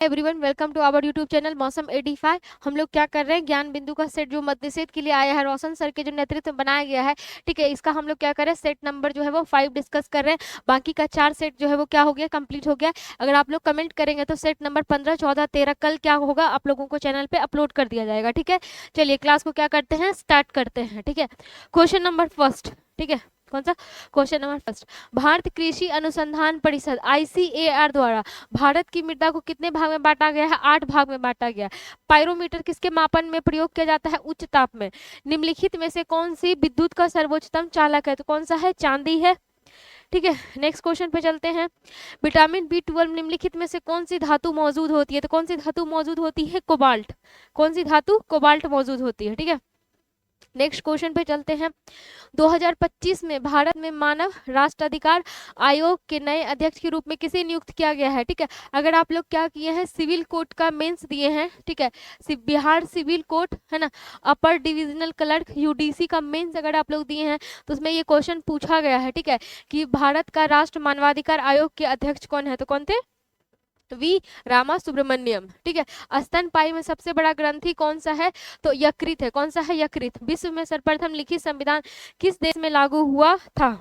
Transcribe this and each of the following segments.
Everyone welcome to our YouTube channel Mausam 85। हम लोग क्या कर रहे हैं, ज्ञान बिंदु का सेट जो मध्य सेट के लिए आया है, रोशन सर के जो नेतृत्व में बनाया गया है, ठीक है। इसका हम लोग क्या कर रहे हैं, सेट नंबर जो है वो 5 डिस्कस कर रहे हैं। बाकी का 4 सेट जो है वो क्या हो गया, कंप्लीट हो गया। अगर आप लोग कमेंट करेंगे तो सेट नंबर 15, 14, 13 कल क्या होगा, आप लोगों को चैनल पे अपलोड कर दिया जाएगा, ठीक है। चलिए क्लास को क्या करते हैं, स्टार्ट करते हैं, ठीक है। क्वेश्चन नंबर फर्स्ट, ठीक है। कौन सा क्वेश्चन नंबर फर्स्ट, भारत कृषि अनुसंधान परिषद ICAR द्वारा भारत की मृदा को कितने भाग में बांटा गया है, 8 भाग में बांटा गया। पायरोमीटर किसके मापन में प्रयोग किया जाता है, उच्च ताप में। निम्नलिखित में से कौन सी विद्युत का सर्वोच्चतम चालक है, तो कौन सा है, चांदी है, ठीक है। नेक्स्ट क्वेश्चन पे चलते हैं। विटामिन B12 निम्नलिखित में से कौन सी धातु मौजूद होती है, तो कौन सी धातु मौजूद होती है, कोबाल्ट। कौन सी धातु, कोबाल्ट मौजूद होती है, ठीक है। नेक्स्ट क्वेश्चन पे चलते हैं। 2025 में भारत में मानव राष्ट्राधिकार आयोग के नए अध्यक्ष के रूप में किसे नियुक्त किया गया है, ठीक है। अगर आप लोग क्या किए हैं, सिविल कोर्ट का मेंस दिए हैं, ठीक है, बिहार सिविल कोर्ट है ना, अपर डिविजनल क्लर्क UDC का मेंस अगर आप लोग दिए हैं तो उसमें ये क्वेश्चन पूछा गया है, ठीक है, कि भारत का राष्ट्र मानवाधिकार आयोग के अध्यक्ष कौन है, तो कौन थे, वी रामा सुब्रमण्यम, ठीक है। स्तनपायी में सबसे बड़ा ग्रंथि कौन सा है, तो यकृत है। कौन सा है, यकृत। विश्व में सर्वप्रथम लिखित संविधान किस देश में लागू हुआ था,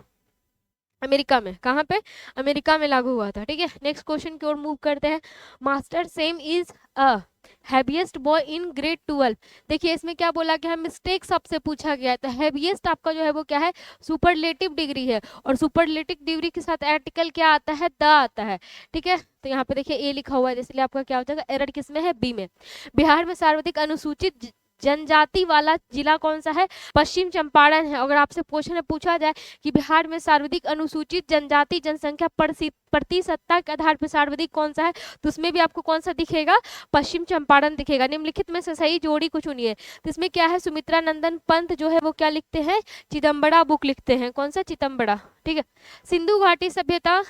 अमेरिका में। कहाँ पे, अमेरिका में लागू हुआ था, ठीक है। नेक्स्ट क्वेश्चन की ओर मूव करते हैं। Master same is a heaviest boy in grade 12। देखिए इसमें क्या बोला गया है, मिस्टेक सबसे पूछा गया है। तो हैवीएस्ट आपका जो है वो क्या है, सुपरलेटिव डिग्री है, और सुपरलेटिव डिग्री के साथ आर्टिकल क्या आता है, द आता है, ठीक है। तो यहाँ पे देखिए ए लिखा हुआ है, इसलिए आपका क्या हो जाएगा, एरर किस में है, बी में। बिहार में सर्वाधिक अनुसूचित जनजाति वाला जिला कौन सा है, पश्चिम चंपारण है। अगर आपसे क्वेश्चन पूछा जाए कि बिहार में सर्वाधिक अनुसूचित जनजाति जनसंख्या प्रतिशतता के आधार पर सर्वाधिक कौन सा है, तो उसमें भी आपको कौन सा दिखेगा, पश्चिम चंपारण दिखेगा। निम्नलिखित में से सही जोड़ी को चुनिए। तो इसमें क्या है, सुमित्रा नंदन पंत जो है वो क्या लिखते हैं, चिदम्बरा बुक लिखते हैं। कौन सा, चिदम्बरा, ठीक है। सिंधु घाटी सभ्यता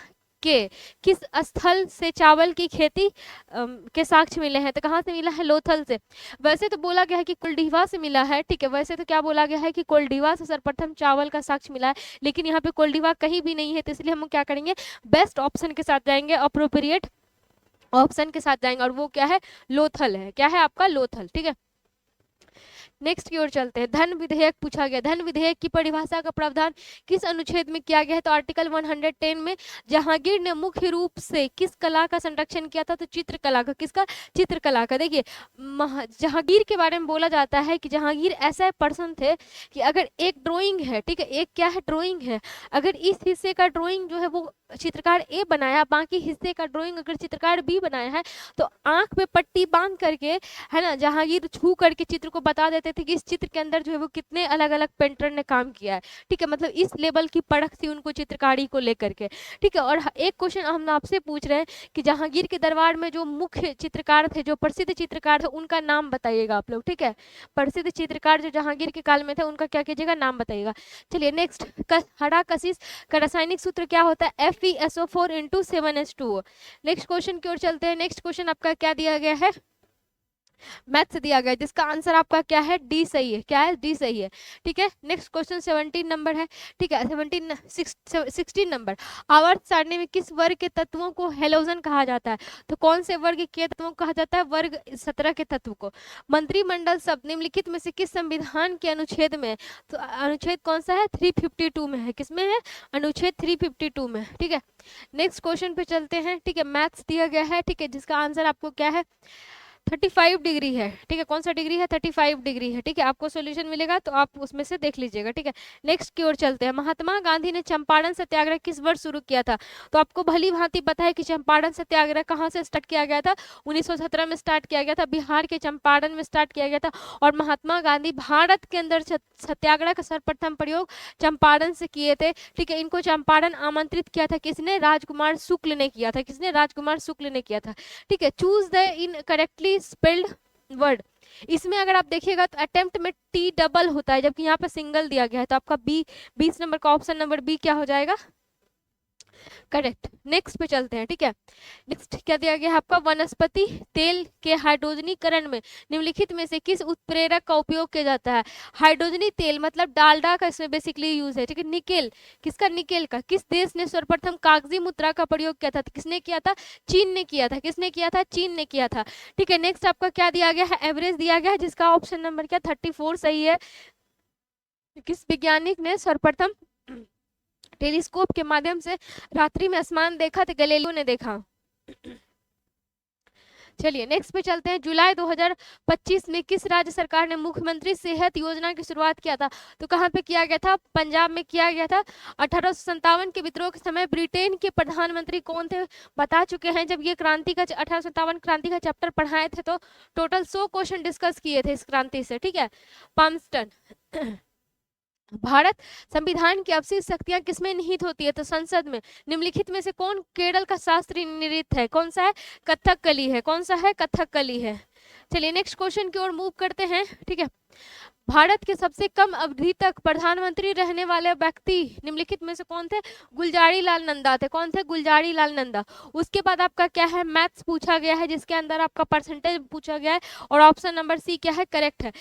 के किस स्थल से चावल की खेती के साक्ष्य मिले हैं, तो कहाँ से मिला है, लोथल से। वैसे तो बोला गया है कि कोल्डिवा से मिला है, ठीक है। वैसे तो क्या बोला गया है कि कोल्डिवा से सर्वप्रथम चावल का साक्ष्य मिला है, लेकिन यहाँ पे कोल्डिवा कहीं भी नहीं है, तो इसलिए हम क्या करेंगे, बेस्ट ऑप्शन के साथ जाएंगे, अप्रोप्रिएट ऑप्शन के साथ जाएंगे, और वो क्या है, लोथल है। क्या है आपका, लोथल, ठीक है। नेक्स्ट की ओर चलते हैं। धन विधेयक पूछा गया, धन विधेयक की परिभाषा का प्रावधान किस अनुच्छेद में किया गया है, तो आर्टिकल 110 में। जहांगीर ने मुख्य रूप से किस कला का संरक्षण किया था, तो चित्रकला का। किसका, चित्रकला का। देखिए जहांगीर के बारे में बोला जाता है कि जहांगीर ऐसा पर्सन थे कि अगर एक ड्राइंग है, ठीक है, एक क्या है, ड्राइंग है, अगर इस हिस्से का ड्राइंग जो है वो चित्रकार ए बनाया, बाकी हिस्से का ड्राइंग अगर चित्रकार बी बनाया है, तो आंख पे पट्टी बांध करके, है ना, जहांगीर छू करके चित्र को बता देते थे कि इस चित्र के अंदर जो है वो कितने अलग अलग पेंटर ने काम किया है, ठीक है। मतलब इस लेवल की परख थी उनको चित्रकारी को लेकर के, ठीक है। और एक क्वेश्चन हम आपसे पूछ रहे हैं कि जहांगीर के दरबार में जो मुख्य चित्रकार थे, जो प्रसिद्ध चित्रकार थे, उनका नाम बताइएगा आप लोग, ठीक है। प्रसिद्ध चित्रकार जो जहांगीर के काल में थे, उनका क्या कीजिएगा, नाम बताइएगा। चलिए नेक्स्ट, हरा कशिश का रासायनिक सूत्र क्या होता है, FeSO4 × 7H2O। नेक्स्ट क्वेश्चन की ओर चलते हैं। नेक्स्ट क्वेश्चन आपका क्या दिया गया है, मैथ से दिया गया है, जिसका आंसर आपका क्या है, डी सही है। क्या है, डी सही है, ठीक है। नेक्स्ट क्वेश्चन 17 नंबर है, ठीक है, 16 नंबर। आवर्त सारणी में किस वर्ग के तत्वों को हेलोजन कहा जाता है, तो कौन से वर्ग के तत्वों को कहा जाता है, वर्ग 17 के तत्व को। मंत्रिमंडल शब्द निम्नलिखित में से किस संविधान के अनुच्छेद में, तो अनुच्छेद कौन सा है, 352 में है। किसमें है, अनुच्छेद 352 में, ठीक है। नेक्स्ट क्वेश्चन पे चलते हैं, ठीक है। मैथ्स दिया गया है, ठीक है, जिसका आंसर आपको क्या है, 35 डिग्री है, ठीक है। कौन सा डिग्री है, 35 डिग्री है, ठीक है। आपको सॉल्यूशन मिलेगा तो आप उसमें से देख लीजिएगा, ठीक है। नेक्स्ट की ओर चलते हैं। महात्मा गांधी ने चंपारण सत्याग्रह किस वर्ष शुरू किया था, तो आपको भली भांति पता है कि चंपारण सत्याग्रह कहाँ से स्टार्ट किया गया था, 1917 में स्टार्ट किया गया था, बिहार के चंपारण में स्टार्ट किया गया था। और महात्मा गांधी भारत के अंदर सत्याग्रह का सर्वप्रथम प्रयोग चंपारण से किए थे, ठीक है। इनको चंपारण आमंत्रित किया था किसने, राजकुमार शुक्ल ने किया था। किसने, राजकुमार शुक्ल ने किया था, ठीक है। Choose the in correctly spelled word. इसमें अगर आप देखिएगा तो अटेम्प्ट में टी डबल होता है, जबकि यहाँ पे सिंगल दिया गया है, तो आपका बी 20 नंबर का ऑप्शन नंबर बी क्या हो जाएगा, करेक्ट। नेक्स्ट पे चलते हैं, ठीक है। नेक्स्ट क्या दिया गया है आपका, वनस्पति तेल के हाइड्रोजनीकरण में निम्नलिखित में से किस उत्प्रेरक का उपयोग किया जाता है। हाइड्रोजनी तेल मतलब डालडा का इसमें बेसिकली यूज है, ठीक है। निकेल, किसका, निकेल का। किस देश ने सर्वप्रथम कागजी मुद्रा का प्रयोग किया था, किसने किया था, चीन ने किया था। किसने किया था, चीन ने किया था, ठीक है। नेक्स्ट आपका क्या दिया गया है, एवरेज दिया गया है, जिसका ऑप्शन नंबर क्या 34 सही है। किस वैज्ञानिक ने सर्वप्रथम टेलीस्कोप के माध्यम से रात्रि में आसमान देखा, तो गैलीलियो ने देखा। चलिए नेक्स्ट पे चलते हैं। जुलाई 2025 में किस राज्य सरकार ने मुख्यमंत्री सेहत योजना की शुरुआत किया था, तो कहाँ पे किया गया था, पंजाब में किया गया था। 1857 के विद्रोह के समय ब्रिटेन के प्रधानमंत्री कौन थे, बता चुके हैं। जब ये क्रांति का 1857 क्रांति का चैप्टर पढ़ाए थे तो टोटल 100 क्वेश्चन डिस्कस किए थे इस क्रांति से, ठीक है। पाल्मस्टन। भारत संविधान की अवशिष्ट शक्तियां किसमें निहित होती है, तो संसद में। निम्नलिखित में से कौन केरल का शास्त्रीय नृत्य है, कौन सा है, कथकली है। कौन सा है, कथकली है। चलिए नेक्स्ट क्वेश्चन की ओर मूव करते हैं, ठीक है। भारत के सबसे कम अवधि तक प्रधानमंत्री रहने वाले व्यक्ति निम्नलिखित में से कौन थे, गुलजारी लाल नंदा थे। कौन थे, गुलजारी लाल नंदा। उसके बाद आपका क्या है, मैथ्स पूछा गया है, जिसके अंदर आपका परसेंटेज पूछा गया है, और ऑप्शन नंबर सी क्या है, करेक्ट है।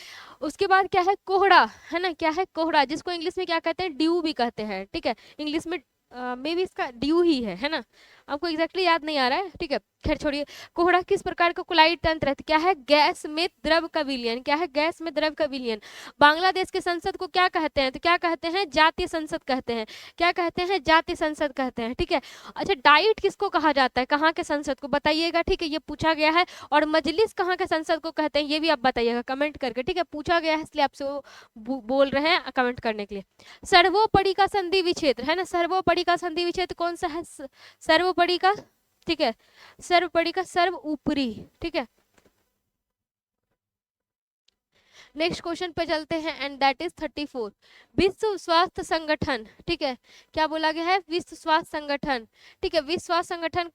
उसके बाद क्या है, कोहड़ा, है ना, क्या है, कोहड़ा, जिसको इंग्लिश में क्या कहते हैं, ड्यू भी कहते हैं, ठीक है। इंग्लिश में मे बी इसका ड्यू ही है ना, आपको एग्जैक्टली याद नहीं आ रहा है, ठीक है, खैर छोड़िए। कोहड़ा किस प्रकार का कुलाइड तंत्र है, तो क्या है, गैस में द्रव का विलयन। क्या है, गैस में द्रव का विलयन। बांग्लादेश के संसद को क्या कहते हैं, तो क्या कहते हैं, जातीय संसद कहते हैं। क्या कहते हैं, जातीय संसद कहते हैं, ठीक है। अच्छा, डाइट किसको कहा जाता है, कहाँ के संसद को बताइएगा, ठीक है, ये पूछा गया है। और मजलिस कहाँ के संसद को कहते हैं, ये भी आप बताइएगा कमेंट करके, ठीक है, पूछा गया है इसलिए आपसे वो बोल रहे हैं कमेंट करने के लिए। सर्वोपरि का संधि विच्छेद, है ना, सर्वोपरि का संधि विच्छेद कौन सा है, सर्वोपरि का, ठीक है, सर्वोपरि का सर्व ऊपरी, ठीक है। नेक्स्ट क्वेश्चन पे चलते हैं एंड दैट इज 34। विश्व स्वास्थ्य संगठन, ठीक है, क्या बोला गया है, विश्व स्वास्थ्य संगठन, ठीक है। विश्व स्वास्थ्य संगठन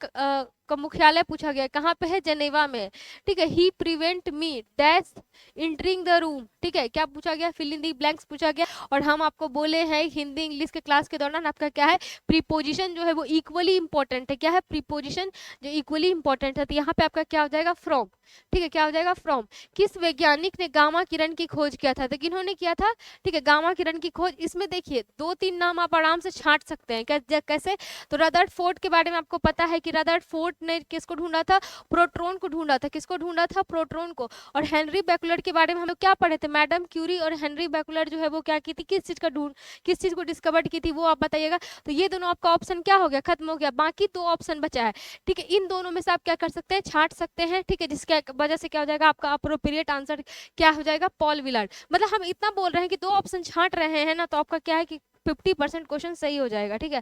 का मुख्यालय पूछा गया है, कहाँ पे है, जनेवा में, ठीक है। He prevent me dash entering the room, ठीक है, क्या पूछा गया, फिल इन दी ब्लैंक्स पूछा गया। और हम आपको बोले हैं हिंदी इंग्लिश के क्लास के दौरान आपका क्या है, प्रीपोजिशन जो है वो इक्वली इंपॉर्टेंट है। क्या है, प्रीपोजिशन जो इक्वली इंपॉर्टेंट है, तो यहाँ पे आपका क्या हो जाएगा, फ्रॉम, ठीक है, क्या हो जाएगा, फ्रॉम। किस वैज्ञानिक ने गामा किरण की खोज किया था, तो किन्होंने किया था, ठीक है, गामा किरण की खोज। इसमें देखिए 2-3 नाम आप आराम से छांट सकते हैं, कैसे, तो रदरफोर्ड के बारे में आपको पता है कि रदरफोर्ड ने किसको ढूंढा था, प्रोटॉन को ढूंढा था। किसको ढूंढा था, प्रोटॉन को। और हेनरी बेकुलर के बारे में हम लोग क्या पढ़े थे, मैडम क्यूरी और हेनरी बेकुलर जो है वो क्या की थी, किस चीज को डिस्कवर की थी, वो आप बताइएगा। तो ये दोनों आपका ऑप्शन क्या हो गया, खत्म हो गया, बाकी 2 ऑप्शन बचा है, ठीक है। इन दोनों में से आप क्या कर सकते हैं, छांट सकते हैं, ठीक है, जिसके वजह से क्या हो जाएगा, आपका अप्रोप्रिएट आंसर क्या हो जाएगा, पॉल विलार्ड। मतलब हम इतना बोल रहे हैं कि 2 ऑप्शन छांट रहे हैं ना, तो आपका क्या है कि 50% क्वेश्चन सही हो जाएगा, ठीक है।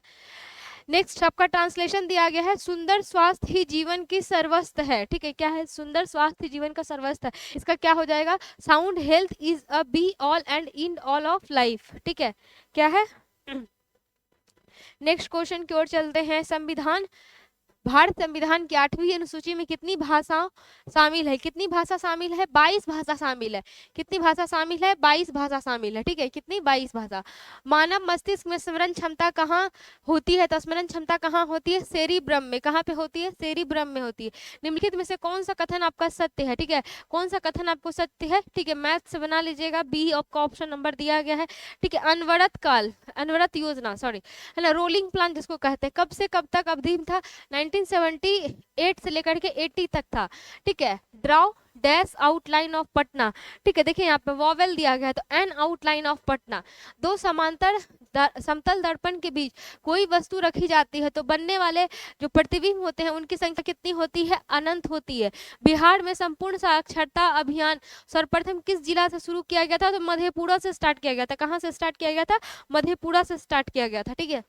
नेक्स्ट आपका ट्रांसलेशन दिया गया है, सुंदर स्वास्थ्य ही जीवन की सर्वस्व है, ठीक है। क्या है, सुंदर स्वास्थ्य जीवन का सर्वस्व है, इसका क्या हो जाएगा, sound health is a be all and in all of life, ठीक है, क्या है। नेक्स्ट क्वेश्चन की ओर चलते हैं। संविधान, भारत संविधान की 8वीं अनुसूची में कितनी भाषा शामिल है, कितनी भाषा शामिल है, 22 भाषा शामिल है। कितनी भाषा शामिल है, 22 भाषा शामिल है, ठीक है, कितनी, 22 भाषा। मानव मस्तिष्क में स्मरण क्षमता कहाँ होती है, तो स्मरण क्षमता कहाँ होती है, सेरिब्रम में। कहाँ पे होती है, सेरिब्रम में होती है। निम्नलिखित में से कौन सा कथन आपका सत्य है, ठीक है, कौन सा कथन आपको सत्य है, ठीक है, मैथ से बना लीजिएगा, बी आपका ऑप्शन नंबर दिया गया है, ठीक है। अनवरत काल, अनवरत योजना, सॉरी, है ना, रोलिंग प्लान जिसको कहते हैं, कब से कब तक अवधि में था, 1978 से लेकर के 80 तक था, ठीक है। Draw dash outline of Patna, ठीक है, देखिए यहाँ पे वॉवेल दिया गया है, तो एन आउटलाइन ऑफ पटना। 2 समांतर समतल दर्पण के बीच कोई वस्तु रखी जाती है तो बनने वाले जो प्रतिबिंब होते हैं उनकी संख्या कितनी होती है, अनंत होती है। बिहार में संपूर्ण साक्षरता अभियान सर्वप्रथम किस जिला से शुरू किया गया था, तो मधेपुरा से स्टार्ट किया गया था। कहाँ से स्टार्ट किया गया था, मधेपुरा से स्टार्ट किया गया था, ठीक है।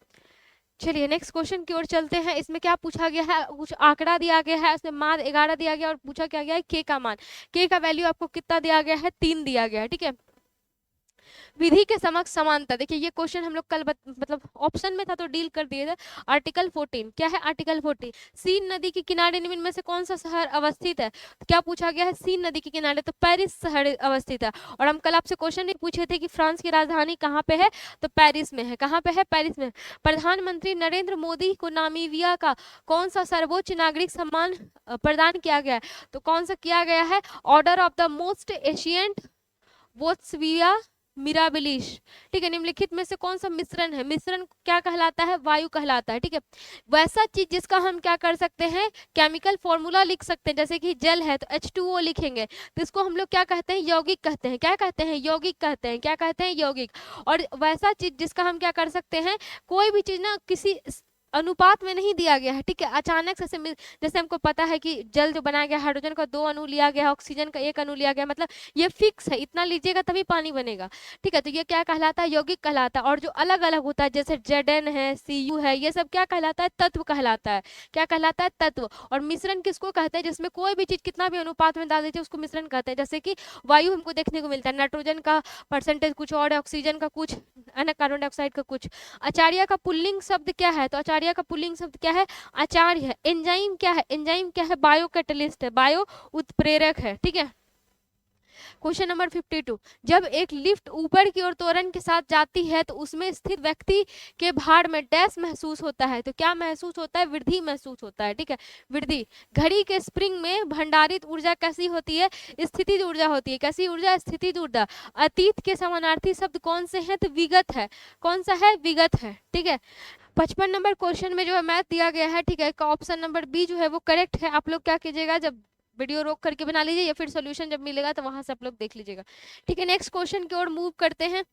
चलिए नेक्स्ट क्वेश्चन की ओर चलते हैं। इसमें क्या पूछा गया है, कुछ आंकड़ा दिया गया है, उसमें मान 11 दिया गया और पूछा क्या गया है, के का मान। के का वैल्यू आपको कितना दिया गया है, 3 दिया गया है, ठीक है। विधि के समक्ष समानता, देखिए ये क्वेश्चन हम लोग कल मतलब ऑप्शन में था तो डील कर दिए थे। आर्टिकल 14 क्या है? आर्टिकल 14 सीन नदी के किनारे निम्न में से कौन सा शहर अवस्थित है? तो क्या पूछा गया है? सीन नदी के किनारे, तो पेरिस शहर अवस्थित है। और हम कल आपसे क्वेश्चन भी पूछे थे कि फ्रांस की राजधानी कहाँ पे है? तो पेरिस में है। कहाँ पे है? पेरिस में। प्रधानमंत्री नरेंद्र मोदी को नामीबिया का कौन सा सर्वोच्च नागरिक सम्मान प्रदान किया गया है? तो कौन सा किया गया है? Order of the most ancient बोत्सविया मिराबिलिश। ठीक है, निम्नलिखित में से कौन सा मिश्रण है? मिश्रण क्या कहलाता है? वायु कहलाता है। ठीक है, वैसा चीज जिसका हम क्या कर सकते हैं? केमिकल फॉर्मूला लिख सकते हैं। जैसे कि जल है तो H2O लिखेंगे, तो इसको हम लोग क्या कहते हैं? यौगिक कहते हैं। क्या कहते हैं? यौगिक कहते हैं। क्या कहते हैं? यौगिक। और वैसा चीज जिसका हम क्या कर सकते हैं? कोई भी चीज ना किसी अनुपात में नहीं दिया गया है। ठीक है, अचानक से जैसे हमको पता है कि जल जो बनाया गया, हाइड्रोजन का 2 अणु लिया गया, ऑक्सीजन का 1 अणु लिया गया, मतलब ये फिक्स है, इतना लीजिएगा तभी पानी बनेगा। ठीक है, तो ये क्या कहलाता है? यौगिक कहलाता है। और जो अलग अलग होता है जैसे Zn है, Cu है, ये सब क्या कहलाता है? तत्व कहलाता है। क्या कहलाता है? तत्व। और मिश्रण किसको कहते हैं? जिसमें कोई भी चीज कितना भी अनुपात में डाल दीजिए उसको मिश्रण कहते हैं। जैसे कि वायु हमको देखने को मिलता है, नाइट्रोजन का परसेंटेज कुछ और है, ऑक्सीजन का कुछ, कार्बन डाइऑक्साइड का कुछ। आचार्य का पुल्लिंग शब्द क्या है? तो आचार्य का पुल्लिंग शब्द क्या है? आचार्य है। एंजाइम क्या है? एंजाइम क्या है? बायो कैटलिस्ट है, बायो उत्प्रेरक है। ठीक है, क्वेश्चन नंबर 52, जब एक लिफ्ट ऊपर की ओर त्वरण के साथ जाती है तो उसमें स्थित व्यक्ति के भार में डैश महसूस होता है? तो क्या महसूस होता है? वृद्धि महसूस होता है। ठीक है, वृद्धि। घड़ी के स्प्रिंग में भंडारित ऊर्जा कैसी होती है? स्थितिज ऊर्जा होती है। कैसी ऊर्जा? स्थितिज ऊर्जा। अतीत के समानार्थी शब्द कौन से हैं? तो विगत है। कौन सा है? विगत है। ठीक है, 55 नंबर क्वेश्चन में जो है मैथ दिया गया है। ठीक है, ऑप्शन नंबर बी जो है वो करेक्ट है। आप लोग क्या कीजिएगा, जब वीडियो रोक करके बना लीजिए या फिर सॉल्यूशन जब मिलेगा तो वहां से आप लोग देख लीजिएगा। ठीक है, नेक्स्ट क्वेश्चन की ओर मूव करते हैं।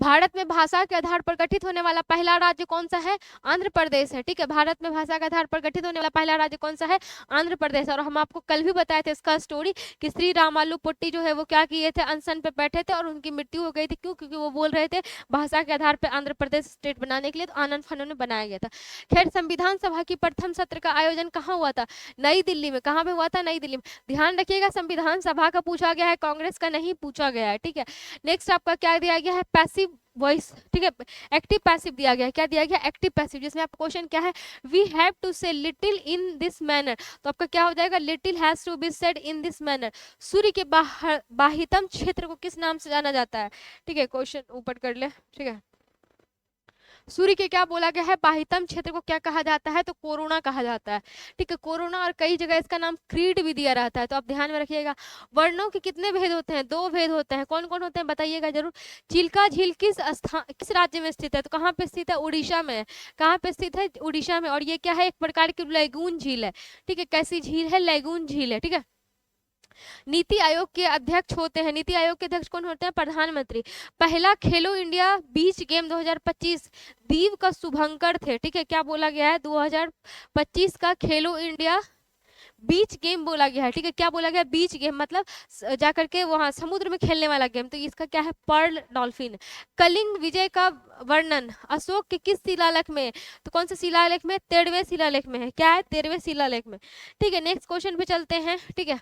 भारत में भाषा के आधार पर गठित होने वाला पहला राज्य कौन सा है? आंध्र प्रदेश है। ठीक है, भारत में भाषा के आधार पर गठित होने वाला पहला राज्य कौन सा है? आंध्र प्रदेश। और हम आपको कल भी बताए थे इसका स्टोरी कि श्री रामालू पोट्टी जो है वो क्या किए थे? अनशन पे बैठे थे और उनकी मृत्यु हो गई थी। क्यों? क्योंकि वो बोल रहे थे भाषा के आधार पर आंध्र प्रदेश स्टेट बनाने के लिए, तो आनंद फानों ने बनाया गया था। खैर, संविधान सभा की प्रथम सत्र का आयोजन कहाँ हुआ था? नई दिल्ली में। कहाँ पे हुआ था? नई दिल्ली में। ध्यान रखिएगा, संविधान सभा का पूछा गया है, कांग्रेस का नहीं पूछा गया है। ठीक है, नेक्स्ट आपका क्या दिया गया है? Passive voice. ठीक है, एक्टिव पैसिव दिया गया है। क्या दिया गया? एक्टिव पैसिव, जिसमें आपका क्वेश्चन क्या है? We have to say little in this manner, तो आपका क्या हो जाएगा? Little has to be said in this manner. सूर्य के बाहितम क्षेत्र को किस नाम से जाना जाता है? ठीक है, क्वेश्चन ऊपर कर ले। ठीक है, सूर्य के क्या बोला गया है? बाहितम क्षेत्र को क्या कहा जाता है? तो कोरोना कहा जाता है। ठीक है, कोरोना। और कई जगह इसका नाम क्रीड भी दिया रहता है, तो आप ध्यान में रखिएगा। वर्णों के कितने भेद होते हैं? 2 भेद होते हैं। कौन कौन होते हैं बताइएगा जरूर। चिल्का झील किस राज्य में स्थित है? तो कहाँ पे स्थित है? उड़ीसा में। कहाँ पे स्थित है? उड़ीसा में। और ये क्या है? एक प्रकार की लैगून झील है। ठीक है, कैसी झील है? लैगून झील है। ठीक है, नीति आयोग के अध्यक्ष होते हैं, नीति आयोग के अध्यक्ष कौन होते हैं? प्रधानमंत्री। पहला खेलो इंडिया बीच गेम 2025 दीव का शुभंकर थे। ठीक है, क्या बोला गया है? 2025 का खेलो इंडिया बीच गेम बोला गया है। ठीक है, क्या बोला गया? बीच गेम, मतलब जाकर के वहां समुद्र में खेलने वाला गेम। तो इसका क्या है? Perl dolphin. कलिंग विजय का वर्णन अशोक के किस शिलालेख में? तो कौन से शिलालेख में? 13वें शिलालेख में है। क्या है? 13वें शिलालेख में। ठीक है, नेक्स्ट क्वेश्चन पे चलते हैं। ठीक है,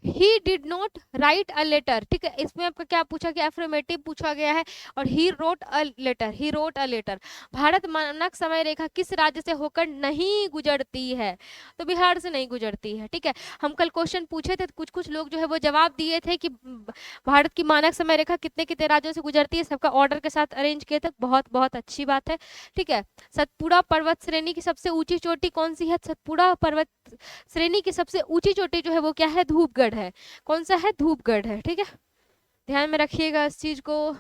he did not write a letter. ठीक है, इसमें आपका क्या पूछा गया? एफर्मेटिव पूछा गया है। और he wrote a letter, he wrote a letter. Bharat मानक समय रेखा किस राज्य से होकर नहीं गुजरती है? तो बिहार से नहीं गुजरती है। ठीक है, हम कल क्वेश्चन पूछे थे, कुछ कुछ लोग जो है वो जवाब दिए थे कि भारत की मानक समय रेखा कितने कितने राज्यों से गुजरती है, सबका ऑर्डर के साथ अरेंज किए थे। बहुत बहुत अच्छी बात है। ठीक है, सतपुड़ा पर्वत श्रेणी की सबसे ऊंची चोटी कौन सी है? सतपुड़ा पर्वत श्रेणी की सबसे ऊंची चोटी जो है वो क्या है? धूपगढ़ है। कौन सा है? धूपगढ़ है। ठीक है, ध्यान में रखिएगा इस चीज को।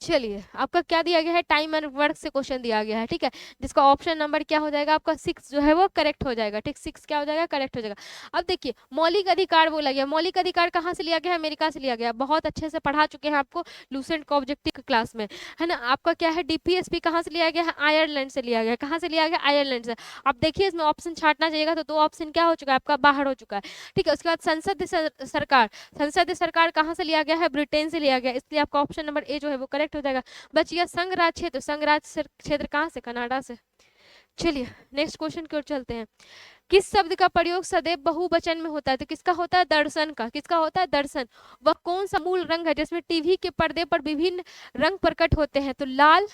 चलिए, आपका क्या दिया गया है? टाइम एंड वर्क से क्वेश्चन दिया गया है। ठीक है, जिसका ऑप्शन नंबर क्या हो जाएगा? आपका 6 जो है वो करेक्ट हो जाएगा। ठीक, 6 क्या हो जाएगा? करेक्ट हो जाएगा। अब देखिए, मौलिक अधिकार बोला गया। मौलिक अधिकार कहाँ से लिया गया है? अमेरिका से लिया गया। बहुत अच्छे से पढ़ा चुके हैं आपको लूसेंट का ऑब्जेक्टिव क्लास में, है ना। आपका क्या है? डीपीएसपी कहाँ से लिया गया है? आयरलैंड से लिया गया। कहाँ से लिया गया? आयरलैंड से। आप देखिए, इसमें ऑप्शन छांटना चाहिएगा, तो 2 ऑप्शन क्या हो चुका है? आपका बाहर हो चुका है। ठीक है, उसके बाद संसदीय सरकार, संसदीय सरकार कहाँ से लिया गया है? ब्रिटेन से लिया गया। इसलिए आपका ऑप्शन नंबर ए जो है वो करेक्ट हो जाएगा। बचिया संघ राज्य क्षेत्र, संघ राज्य क्षेत्र कहाँ से? कनाडा से। चलिए नेक्स्ट क्वेश्चन की ओर चलते हैं। किस शब्द का प्रयोग सदैव बहुवचन में होता है? तो किसका होता है? दर्शन का। किसका होता है? दर्शन। वह कौन सा मूल रंग है जिसमें टीवी के पर्दे पर विभिन्न रंग प्रकट होते हैं? तो लाल,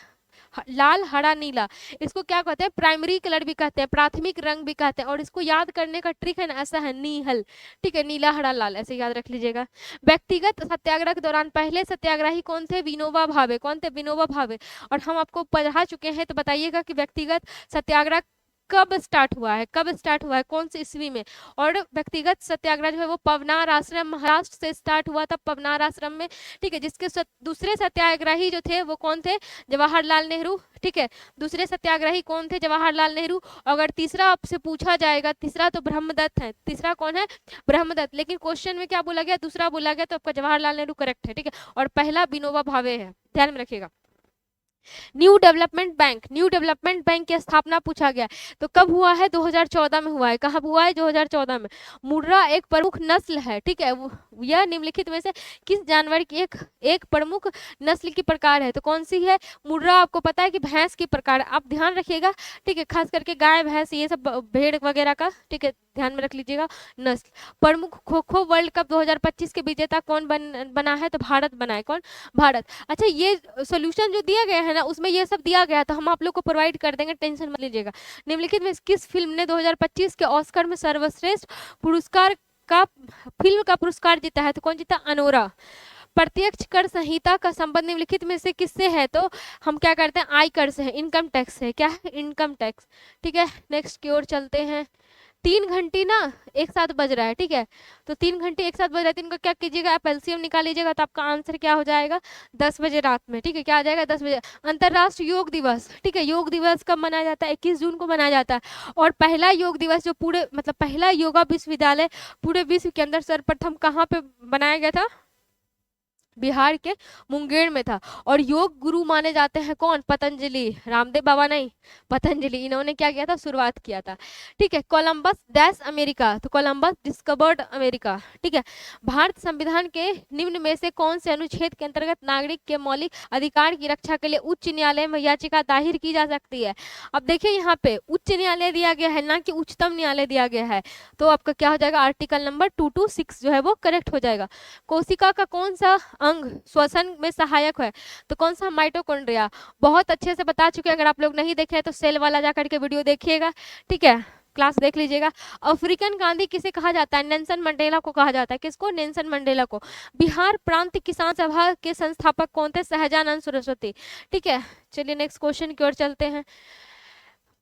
लाल, हरा, नीला। इसको क्या कहते हैं? प्राइमरी कलर भी कहते हैं, प्राथमिक रंग भी कहते हैं। और इसको याद करने का ट्रिक है ना, ऐसा है, नीहल। ठीक है, नीला, हरा, लाल, ऐसे याद रख लीजिएगा। व्यक्तिगत सत्याग्रह के दौरान पहले सत्याग्रही कौन थे? विनोबा भावे। कौन थे? विनोबा भावे। और हम आपको पढ़ा चुके हैं, तो बताइएगा कि व्यक्तिगत सत्याग्रह कब स्टार्ट हुआ है? कब स्टार्ट हुआ है? कौन सी ईस्वी में? और व्यक्तिगत सत्याग्रह जो है वो पवनार आश्रम महाराष्ट्र से स्टार्ट हुआ था, पवनार आश्रम में। ठीक है, जिसके दूसरे सत्याग्रही जो थे वो कौन थे? जवाहरलाल नेहरू। ठीक है, दूसरे सत्याग्रही कौन थे? जवाहरलाल नेहरू। अगर तीसरा आपसे पूछा जाएगा, तीसरा तो ब्रह्मदत्त है। तीसरा कौन है? ब्रह्मदत्त। लेकिन क्वेश्चन में क्या बोला गया? दूसरा बोला गया, तो आपका जवाहरलाल नेहरू करेक्ट है। ठीक है, और पहला विनोबा भावे है, ध्यान में रखिएगा। New development bank, new development bank की स्थापना पूछा गया, तो कब हुआ है? 2014 में हुआ है। कहाँ हुआ है? 2014 में। मुर्रा एक प्रमुख नस्ल है। ठीक है, यह निम्नलिखित में से किस जानवर की एक प्रमुख नस्ल की प्रकार है? तो कौन सी है? मुर्रा आपको पता है कि भैंस की प्रकार, आप ध्यान रखिएगा। ठीक है, खास करके गाय, भैंस, ये सब भेड़ वगैरह का, ठीक है, ध्यान में रख लीजिएगा नस्ल। प्रमुख खो खो वर्ल्ड कप 2025 के विजेता कौन बना है? तो भारत बना है। कौन? भारत। अच्छा, ये सोल्यूशन जो दिया गया है ना, उसमें ये सब दिया गया, तो हम आप लोग को प्रोवाइड कर देंगे, टेंशन मत लीजिएगा। निम्नलिखित में किस फिल्म ने 2025 के ऑस्कर में सर्वश्रेष्ठ पुरस्कार का फिल्म का पुरस्कार जीता है? तो कौन जीता? अनोरा। प्रत्यक्ष कर संहिता का संबंध निम्नलिखित में से किससे है? तो हम क्या करते हैं? आय कर से है, इनकम टैक्स से। क्या है? Income tax. ठीक है, नेक्स्ट की ओर चलते हैं। 3 घंटी ना एक साथ बज रहा है। ठीक है, तो 3 घंटे एक साथ बज रहा है, 3 का क्या कीजिएगा? आप एलसीएम निकाल लीजिएगा, तो आपका आंसर क्या हो जाएगा? 10 बजे रात में। ठीक है, क्या आ जाएगा? 10 बजे। अंतर्राष्ट्रीय योग दिवस। ठीक है, योग दिवस कब मनाया जाता है? 21 जून को मनाया जाता है। और पहला योग दिवस जो पूरे मतलब पहला योगा विश्वविद्यालय पूरे विश्व के अंदर सर्वप्रथम कहाँ पे बनाया गया था? बिहार के मुंगेर में था। और योग गुरु माने जाते हैं कौन? पतंजलि। रामदेव बाबा नहीं, पतंजलि। इन्होंने क्या किया था? शुरुआत किया था। ठीक है, कोलंबस डैश अमेरिका, तो कोलंबस डिस्कवर्ड अमेरिका। ठीक है, भारत संविधान के निम्न में से कौन से अनुच्छेद के अंतर्गत नागरिक के मौलिक अधिकार की रक्षा के लिए उच्च न्यायालय में याचिका दायर की जा सकती है? अब देखिए, यहाँ पे उच्च न्यायालय दिया गया है, ना कि उच्चतम न्यायालय दिया गया है। तो आपका क्या हो जाएगा? आर्टिकल नंबर 226 जो है वो करेक्ट हो जाएगा। कोशिका का कौन सा अंग श्वसन में सहायक है? तो कौन सा? माइटोकॉन्ड्रिया। बहुत अच्छे से बता चुके हैं, अगर आप लोग नहीं देखे हैं तो सेल वाला जाकर के वीडियो देखिएगा। ठीक है, क्लास देख लीजिएगा। अफ्रीकन गांधी किसे कहा जाता है? नेल्सन मंडेला को कहा जाता है। किसको? नेल्सन मंडेला को। बिहार प्रांत किसान सभा के संस्थापक कौन थे? सहजानंद सरस्वती। ठीक है, चलिए नेक्स्ट क्वेश्चन की ओर चलते हैं।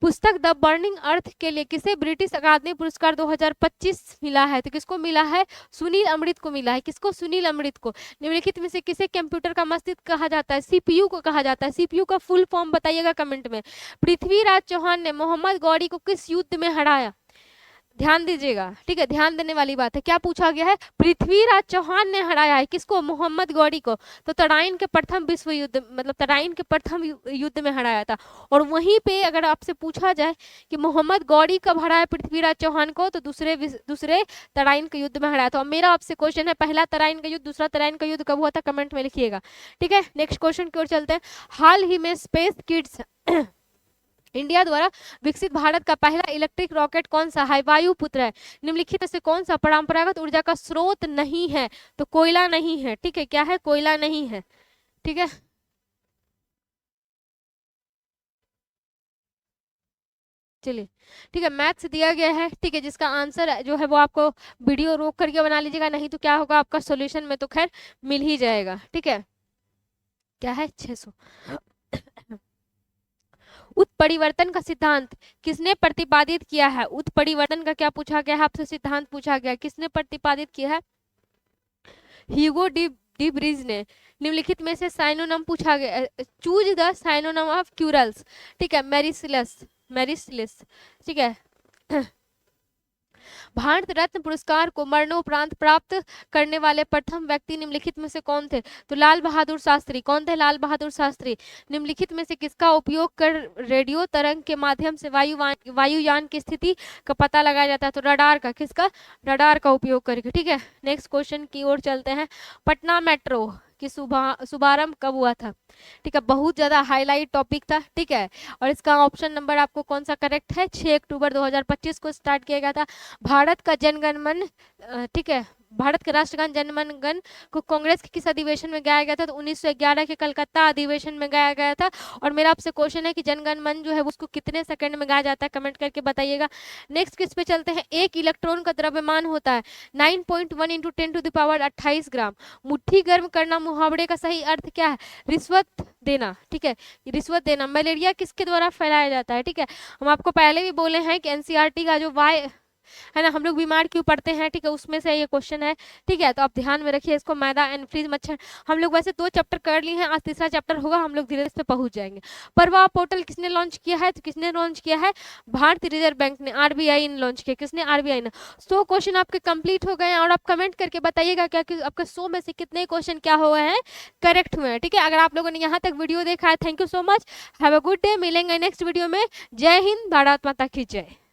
पुस्तक द बर्निंग अर्थ के लिए किसे ब्रिटिश अकादमी पुरस्कार 2025 मिला है? तो किसको मिला है? सुनील अमृत को मिला है। किसको? सुनील अमृत को। निम्नलिखित में से किसे कंप्यूटर का मस्तिष्क कहा जाता है? सीपीयू को कहा जाता है। सीपीयू का फुल फॉर्म बताइएगा कमेंट में। पृथ्वीराज चौहान ने मोहम्मद गौरी को किस युद्ध में हराया? ध्यान दीजिएगा, ठीक है, ध्यान देने वाली बात है। क्या पूछा गया है? पृथ्वीराज चौहान ने हराया है किसको? मोहम्मद गौरी को। तो तराइन के प्रथम विश्व युद्ध, मतलब तराइन के प्रथम युद्ध में हराया था। और वहीं पे अगर आपसे पूछा जाए कि मोहम्मद गौरी कब हराया पृथ्वीराज चौहान को, तो दूसरे तराइन के युद्ध में हराया था। और मेरा आपसे क्वेश्चन है, पहला तराइन का युद्ध, दूसरा तराइन का युद्ध कब हुआ था? कमेंट में लिखिएगा। ठीक है, नेक्स्ट क्वेश्चन की ओर चलते हैं। हाल ही में स्पेस किड्स इंडिया द्वारा विकसित भारत का पहला इलेक्ट्रिक रॉकेट कौन सा है? वायुपुत्र है। निम्नलिखित में से कौन सा परंपरागत ऊर्जा का स्रोत नहीं है? तो कोयला नहीं है। ठीक है, क्या है? कोयला नहीं है। ठीक है, चलिए, ठीक है, मैथ्स दिया गया है। ठीक है, जिसका आंसर जो है वो आपको वीडियो रोक करके बना लीजिएगा, नहीं तो क्या होगा, आपका सोल्यूशन में तो खैर मिल ही जाएगा। ठीक है, क्या है? 600। उत्परिवर्तन का सिद्धांत किसने प्रतिपादित किया है? उत्परिवर्तन का क्या पूछा गया है आपसे? सिद्धांत पूछा गया, किसने प्रतिपादित किया है? ह्यूगो डी ब्रिज ने। निम्नलिखित में से साइनोनम पूछा गया, चूज द साइनोनम ऑफ क्यूरल्स। ठीक है, मेरिसिलस, मेरिसिलस। ठीक है, भारत रत्न पुरस्कार को मरणोपरांत प्राप्त करने वाले प्रथम व्यक्ति निम्नलिखित में से कौन थे? तो लाल बहादुर शास्त्री। कौन थे? लाल बहादुर शास्त्री। निम्नलिखित में से किसका उपयोग कर रेडियो तरंग के माध्यम से वायुयान की स्थिति का पता लगाया जाता है? तो रडार का। किसका? रडार का उपयोग करके। ठीक है, नेक्स्ट क्वेश्चन की ओर चलते हैं। पटना मेट्रो कि शुभारंभ कब हुआ था। ठीक है, बहुत ज्यादा हाईलाइट टॉपिक था। ठीक है, और इसका ऑप्शन नंबर आपको कौन सा करेक्ट है, 6 अक्टूबर 2025 को स्टार्ट किया गया था। भारत का जनगण मन, ठीक है, भारत का राष्ट्रगान जनगण गण को कांग्रेस के किस अधिवेशन में गाया गया था, तो 1911 के कलकत्ता अधिवेशन में गाया गया था। और मेरा आपसे क्वेश्चन है कि जनगण मन जो है उसको कितने सेकंड में गाया जाता है, कमेंट करके बताइएगा। नेक्स्ट किस पे चलते हैं, एक इलेक्ट्रॉन का द्रव्यमान होता है 9.1 इंटू 10⁻28 ग्राम। मुट्ठी गर्म करना मुहावरे का सही अर्थ क्या है, रिश्वत देना। ठीक है, रिश्वत देना। मलेरिया किसके द्वारा फैलाया जाता है, ठीक है, हम आपको पहले भी बोले हैं कि एनसीईआरटी का जो वाई है ना, हम लोग बीमार क्यों पड़ते हैं, ठीक है, उसमें से ये क्वेश्चन है। ठीक है, तो आप ध्यान में रखिए इसको, मैदा एंड फ्रीज मच्छर। हम लोग वैसे 2 चैप्टर कर लिए हैं, आज तीसरा चैप्टर होगा, हम लोग धीरे धीरे इस पे पहुंच जाएंगे। परवा पोर्टल किसने लॉन्च किया है, तो किसने लॉन्च किया है, भारतीय रिजर्व बैंक ने, आरबीआई ने लॉन्च किया। किसने, आरबीआई ने। 100 क्वेश्चन आपके कंप्लीट हो गए हैं, और आप कमेंट करके बताइएगा क्या कि आपके 100 में से कितने क्वेश्चन क्या हुए हैं, करेक्ट हुए हैं। ठीक है, अगर आप लोगों ने यहाँ तक वीडियो देखा है, thank you so much, have a good day, मिलेंगे नेक्स्ट वीडियो में। जय हिंद, भारत माता की जय।